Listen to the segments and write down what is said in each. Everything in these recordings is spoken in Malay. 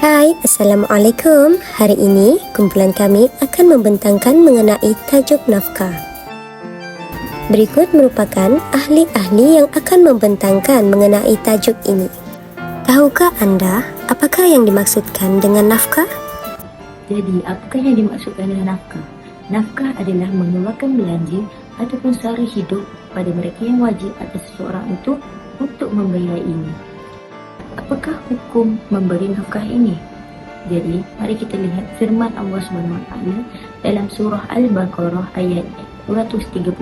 Hai, Assalamualaikum. Hari ini kumpulan kami akan membentangkan mengenai tajuk nafkah. Berikut merupakan ahli-ahli yang akan membentangkan mengenai tajuk ini. Tahukah anda apakah yang dimaksudkan dengan nafkah? Jadi, apakah yang dimaksudkan dengan nafkah? Nafkah adalah mengeluarkan belanja ataupun sara hidup pada mereka yang wajib atas seseorang itu untuk membiayainya. Apakah hukum memberi nafkah ini? Jadi, mari kita lihat firman Allah SWT dalam surah Al-Baqarah ayat 233.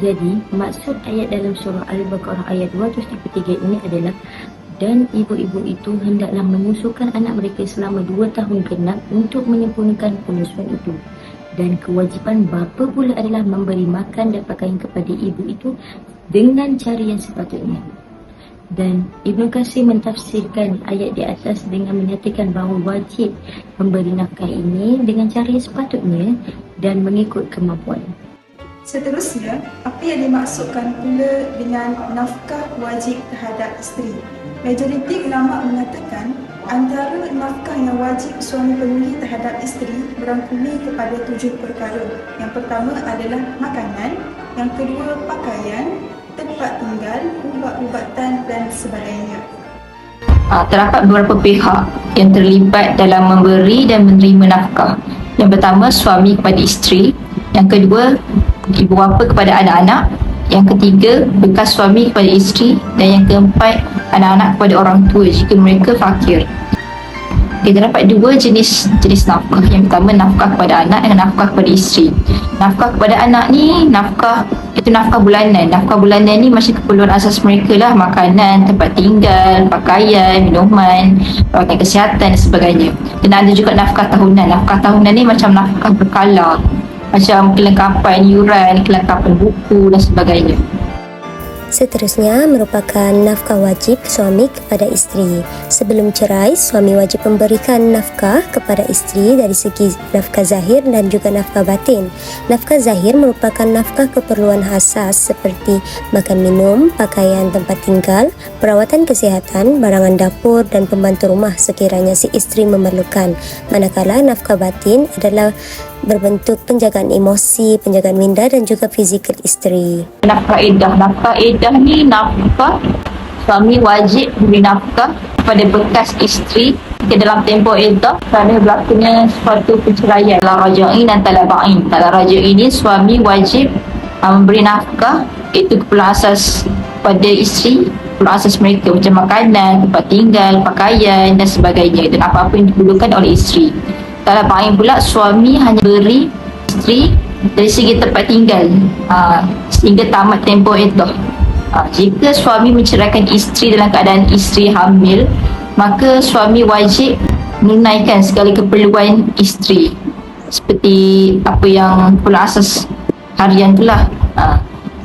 Jadi, maksud ayat dalam surah Al-Baqarah ayat 233 ini adalah, dan ibu-ibu itu hendaklah menyusukan anak mereka selama 2 tahun genap untuk menyempurnakan penyusuan itu. Dan kewajipan bapa pula adalah memberi makan dan pakaian kepada ibu itu dengan cara yang sepatutnya. Dan Ibnu Katsir mentafsirkan ayat di atas dengan menyatakan bahawa wajib memberi nafkah ini dengan cara yang sepatutnya dan mengikut kemampuan. Seterusnya, apa yang dimaksudkan pula dengan nafkah wajib terhadap isteri? Majoriti ulama mengatakan antara nafkah yang wajib suami penuhi terhadap isteri merangkumi kepada 7 perkara. Yang pertama adalah makanan, yang kedua pakaian, tempat tinggal, ubat-ubatan dan sebagainya. Terdapat beberapa pihak yang terlibat dalam memberi dan menerima nafkah. Yang pertama, suami kepada isteri. Yang kedua, ibu bapa kepada anak-anak. Yang ketiga, bekas suami kepada isteri. Dan yang keempat, anak-anak kepada orang tua jika mereka fakir. Terdapat 2 jenis nafkah. Yang pertama, nafkah kepada anak dan nafkah kepada isteri. Nafkah kepada anak ni, nafkah bulanan. Nafkah bulanan ni macam keperluan asas mereka lah, makanan, tempat tinggal, pakaian, minuman, perawatan kesihatan dan sebagainya. Dan ada juga nafkah tahunan. Nafkah tahunan ni macam nafkah berkala, macam kelengkapan yuran, kelengkapan buku dan sebagainya. Seterusnya merupakan nafkah wajib suami kepada isteri. Sebelum cerai, suami wajib memberikan nafkah kepada isteri dari segi nafkah zahir dan juga nafkah batin. Nafkah zahir merupakan nafkah keperluan asas seperti makan minum, pakaian, tempat tinggal, perawatan kesihatan, barangan dapur dan pembantu rumah sekiranya si isteri memerlukan. Manakala nafkah batin adalah berbentuk penjagaan emosi, penjagaan minda dan juga fizikal isteri. Nafkah edah ni nafkah suami wajib beri nafkah kepada bekas isteri dalam tempoh edah kerana berlakunya suatu perceraian. Talak raj'i dan talak ba'in. Talak raj'i ini suami wajib memberi nafkah, iaitu keperluan asas pada isteri, keperluan asas mereka macam makanan, tempat tinggal, pakaian dan sebagainya, dan apa-apa yang diperlukan oleh isteri. Talak ba'in pula suami hanya beri isteri dari segi tempat tinggal sehingga tamat tempoh iddah. Jika suami menceraikan isteri dalam keadaan isteri hamil, maka suami wajib menunaikan segala keperluan isteri seperti apa yang keperluan asas harian itulah.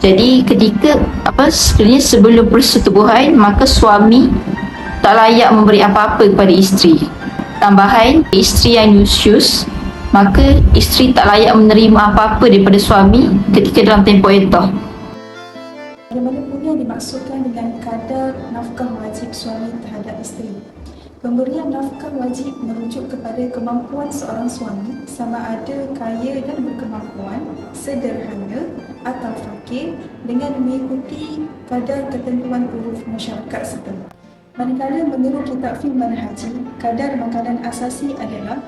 Jadi ketika sekiranya sebelum persetubuhan, maka suami tak layak memberi apa-apa kepada isteri. Tambahan, isteri yang nusyus, maka isteri tak layak menerima apa-apa daripada suami ketika dalam tempoh iddah. Bagaimana pula yang dimaksudkan dengan kadar nafkah wajib suami terhadap isteri? Pemberian nafkah wajib merujuk kepada kemampuan seorang suami sama ada kaya dan berkemampuan, sederhana atau fakir dengan mengikuti kadar ketentuan uruf masyarakat setempat. Manakala menurut kitab fiqh manhaji, kadar makanan asasi adalah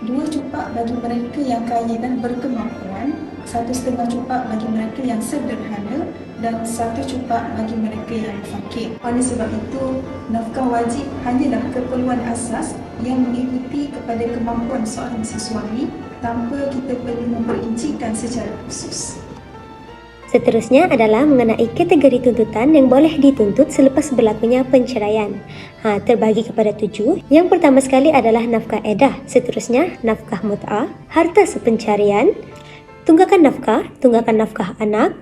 2 cupak bagi mereka yang kaya dan berkemampuan, 1,5 cupak bagi mereka yang sederhana dan 1 cupak bagi mereka yang fakir. Oleh sebab itu, nafkah wajib hanyalah keperluan asas yang mengikuti kepada kemampuan seorang si suami tanpa kita perlu memperincikan secara khusus. Seterusnya adalah mengenai kategori tuntutan yang boleh dituntut selepas berlakunya penceraian. Terbagi kepada 7. Yang pertama sekali adalah nafkah edah. Seterusnya nafkah mut'ah, harta sepencarian, tunggakan nafkah anak,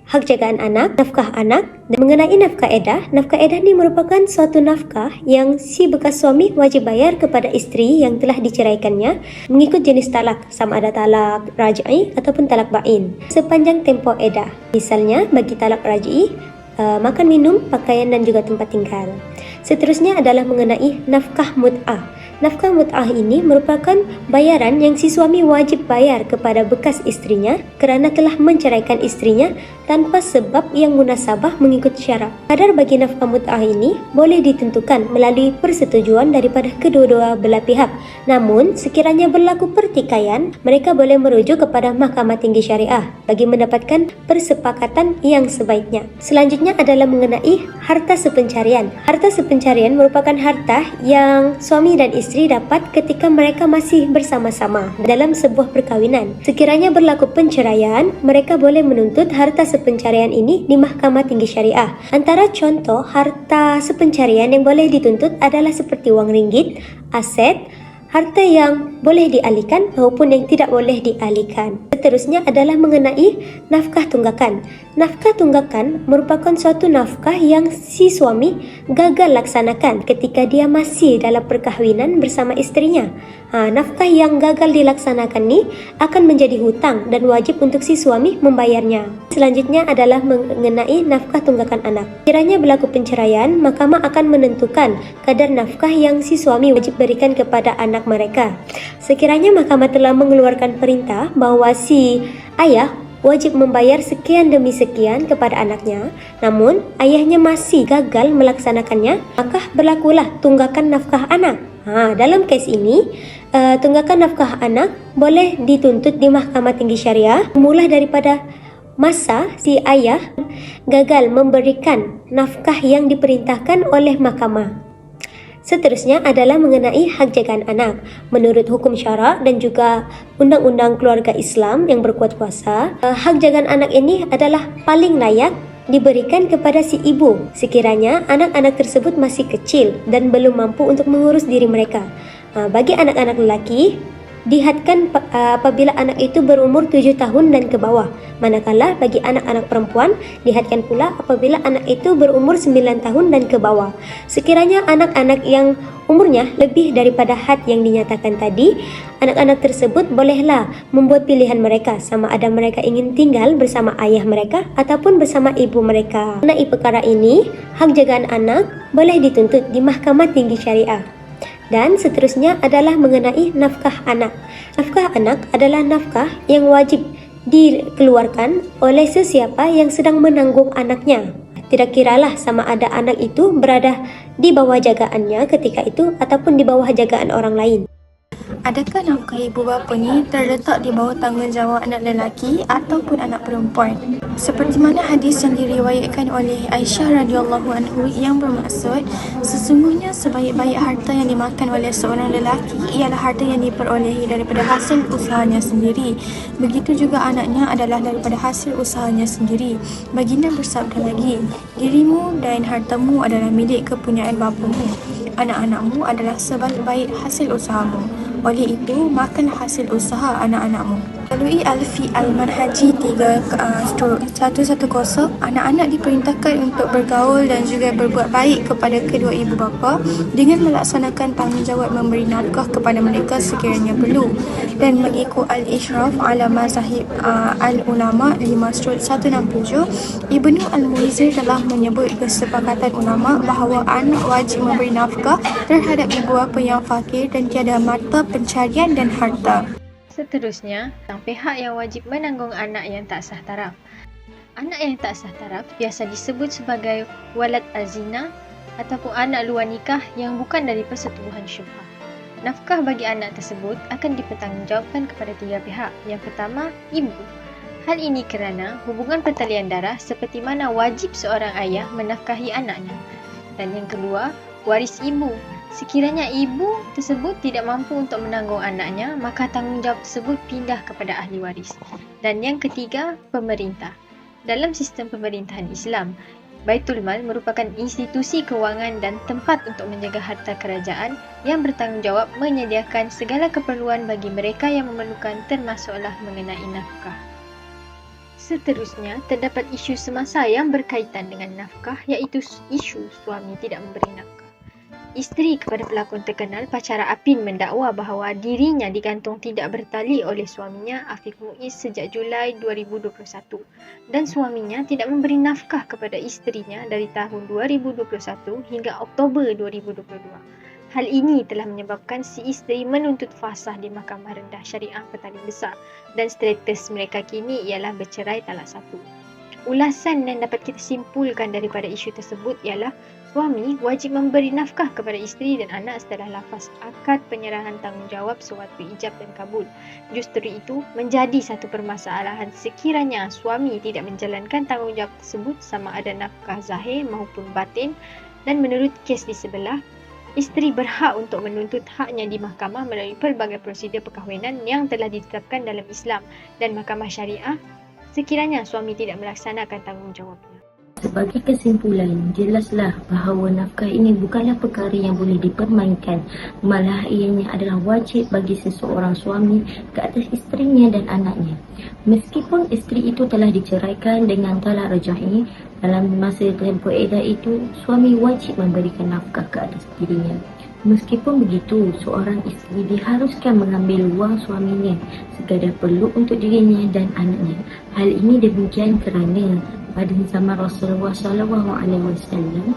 hak jagaan anak, nafkah anak. Dan mengenai nafkah edah ni merupakan suatu nafkah yang si bekas suami wajib bayar kepada isteri yang telah diceraikannya mengikut jenis talak, sama ada talak raj'i ataupun talak ba'in sepanjang tempoh edah. Misalnya bagi talak raj'i, makan minum, pakaian dan juga tempat tinggal. Seterusnya adalah mengenai nafkah mut'ah. Nafkah mut'ah ini merupakan bayaran yang si suami wajib bayar kepada bekas istrinya kerana telah menceraikan istrinya tanpa sebab yang munasabah mengikut syarak. Kadar bagi nafkah mut'ah ini boleh ditentukan melalui persetujuan daripada kedua-dua belah pihak. Namun, sekiranya berlaku pertikaian, mereka boleh merujuk kepada Mahkamah Tinggi Syariah bagi mendapatkan persepakatan yang sebaiknya. Selanjutnya adalah mengenai harta sepencarian. Harta sepencarian merupakan harta yang suami dan isteri dapat ketika mereka masih bersama-sama dalam sebuah perkahwinan. Sekiranya berlaku penceraian, mereka boleh menuntut harta sepencarian ini di Mahkamah Tinggi Syariah. Antara contoh harta sepencarian yang boleh dituntut adalah seperti wang ringgit, aset, harta yang boleh dialihkan maupun yang tidak boleh dialihkan. Seterusnya adalah mengenai nafkah tunggakan. Nafkah tunggakan merupakan suatu nafkah yang si suami gagal laksanakan ketika dia masih dalam perkahwinan bersama isterinya. Nafkah yang gagal dilaksanakan ni akan menjadi hutang dan wajib untuk si suami membayarnya. Selanjutnya adalah mengenai nafkah tunggakan anak. Kiranya berlaku penceraian, mahkamah akan menentukan kadar nafkah yang si suami wajib berikan kepada anak mereka. Sekiranya mahkamah telah mengeluarkan perintah bahawa si ayah wajib membayar sekian demi sekian kepada anaknya, namun ayahnya masih gagal melaksanakannya, maka berlakulah tunggakan nafkah anak. Dalam kes ini, tunggakan nafkah anak boleh dituntut di Mahkamah Tinggi Syariah mula daripada masa si ayah gagal memberikan nafkah yang diperintahkan oleh mahkamah. Seterusnya adalah mengenai hak jagaan anak. Menurut hukum syarak dan juga undang-undang keluarga Islam yang berkuat kuasa, hak jagaan anak ini adalah paling layak diberikan kepada si ibu sekiranya anak-anak tersebut masih kecil dan belum mampu untuk mengurus diri mereka. Bagi anak-anak lelaki, dihadkan apabila anak itu berumur 7 tahun dan ke bawah. Manakala bagi anak-anak perempuan, dihadkan pula apabila anak itu berumur 9 tahun dan ke bawah. Sekiranya anak-anak yang umurnya lebih daripada had yang dinyatakan tadi, anak-anak tersebut bolehlah membuat pilihan mereka sama ada mereka ingin tinggal bersama ayah mereka ataupun bersama ibu mereka. Mengenai perkara ini, hak jagaan anak boleh dituntut di Mahkamah Tinggi Syariah. Dan seterusnya adalah mengenai nafkah anak. Nafkah anak adalah nafkah yang wajib dikeluarkan oleh sesiapa yang sedang menanggung anaknya. Tidak kiralah sama ada anak itu berada di bawah jagaannya ketika itu ataupun di bawah jagaan orang lain. Adakah nafkah ibu bapa ni terletak di bawah tanggungjawab anak lelaki ataupun anak perempuan? Seperti mana hadis yang diriwayatkan oleh Aisyah radhiyallahu anhu yang bermaksud, sesungguhnya sebaik-baik harta yang dimakan oleh seorang lelaki ialah harta yang diperolehi daripada hasil usahanya sendiri. Begitu juga anaknya adalah daripada hasil usahanya sendiri. Baginda bersabda lagi, dirimu dan hartamu adalah milik kepunyaan bapamu. Anak-anakmu adalah sebaik-baik hasil usahamu. Oleh itu, makanlah hasil usaha anak-anakmu. Melalui Alfi Al-Manhaji 3/110, anak-anak diperintahkan untuk bergaul dan juga berbuat baik kepada kedua ibu bapa dengan melaksanakan tanggungjawab memberi nafkah kepada mereka sekiranya perlu. Dan mengikut Al-Ishraf ala Mazahib Al-Ulama 5/167, Ibnu Al-Muizir telah menyebut kesepakatan ulama bahawa anak wajib memberi nafkah terhadap ibu bapa yang fakir dan tiada mata pencarian dan harta. Seterusnya, tentang pihak yang wajib menanggung anak yang tak sah taraf. Anak yang tak sah taraf biasa disebut sebagai walad azina ataupun anak luar nikah yang bukan dari persetubuhan syubhah. Nafkah bagi anak tersebut akan dipertanggungjawabkan kepada 3 pihak. Yang pertama, ibu. Hal ini kerana hubungan pertalian darah seperti mana wajib seorang ayah menafkahi anaknya. Dan yang kedua, waris ibu. Sekiranya ibu tersebut tidak mampu untuk menanggung anaknya, maka tanggungjawab tersebut pindah kepada ahli waris. Dan yang ketiga, pemerintah. Dalam sistem pemerintahan Islam, Baitul Mal merupakan institusi kewangan dan tempat untuk menjaga harta kerajaan yang bertanggungjawab menyediakan segala keperluan bagi mereka yang memerlukan, termasuklah mengenai nafkah. Seterusnya, terdapat isu semasa yang berkaitan dengan nafkah, iaitu isu suami tidak memberi nafkah. Isteri kepada pelakon terkenal Pacara Apin mendakwa bahawa dirinya digantung tidak bertali oleh suaminya Afiq Muiz sejak Julai 2021 dan suaminya tidak memberi nafkah kepada isterinya dari tahun 2021 hingga Oktober 2022. Hal ini telah menyebabkan si isteri menuntut fasah di Mahkamah Rendah Syariah Petaling Besar dan status mereka kini ialah bercerai talak satu. Ulasan yang dapat kita simpulkan daripada isu tersebut ialah suami wajib memberi nafkah kepada isteri dan anak setelah lafaz akad penyerahan tanggungjawab sewaktu ijab dan kabul. Justru itu menjadi satu permasalahan sekiranya suami tidak menjalankan tanggungjawab tersebut sama ada nafkah zahir maupun batin, dan menurut kes di sebelah, isteri berhak untuk menuntut haknya di mahkamah melalui pelbagai prosedur perkahwinan yang telah ditetapkan dalam Islam dan mahkamah syariah sekiranya suami tidak melaksanakan tanggungjawabnya. Sebagai kesimpulan, jelaslah bahawa nafkah ini bukanlah perkara yang boleh dipermainkan, malah ianya adalah wajib bagi seseorang suami ke atas isterinya dan anaknya. Meskipun isteri itu telah diceraikan dengan talak raj'i, dalam masa tempoh iddah itu, suami wajib memberikan nafkah ke atas dirinya. Meskipun begitu, seorang isteri diharuskan mengambil wang suaminya sekadar perlu untuk dirinya dan anaknya. Hal ini demikian kerana pada zaman Rasulullah SAW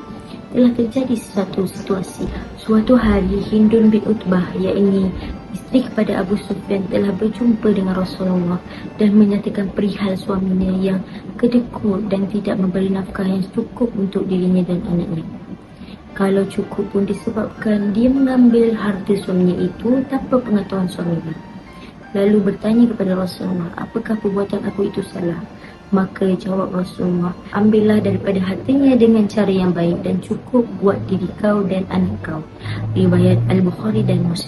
telah terjadi satu situasi. Suatu hari Hindun bin Utbah, iaitu isteri kepada Abu Sufyan, telah berjumpa dengan Rasulullah dan menyatakan perihal suaminya yang kedekut dan tidak memberi nafkah yang cukup untuk dirinya dan anaknya. Kalau cukup pun disebabkan dia mengambil harta suaminya itu tanpa pengetahuan suaminya. Lalu bertanya kepada Rasulullah, apakah perbuatan aku itu salah? Maka jawab Rasulullah, ambillah daripada hartanya dengan cara yang baik dan cukup buat diri kau dan anak kau. Riwayat Al-Bukhari dan Muslim.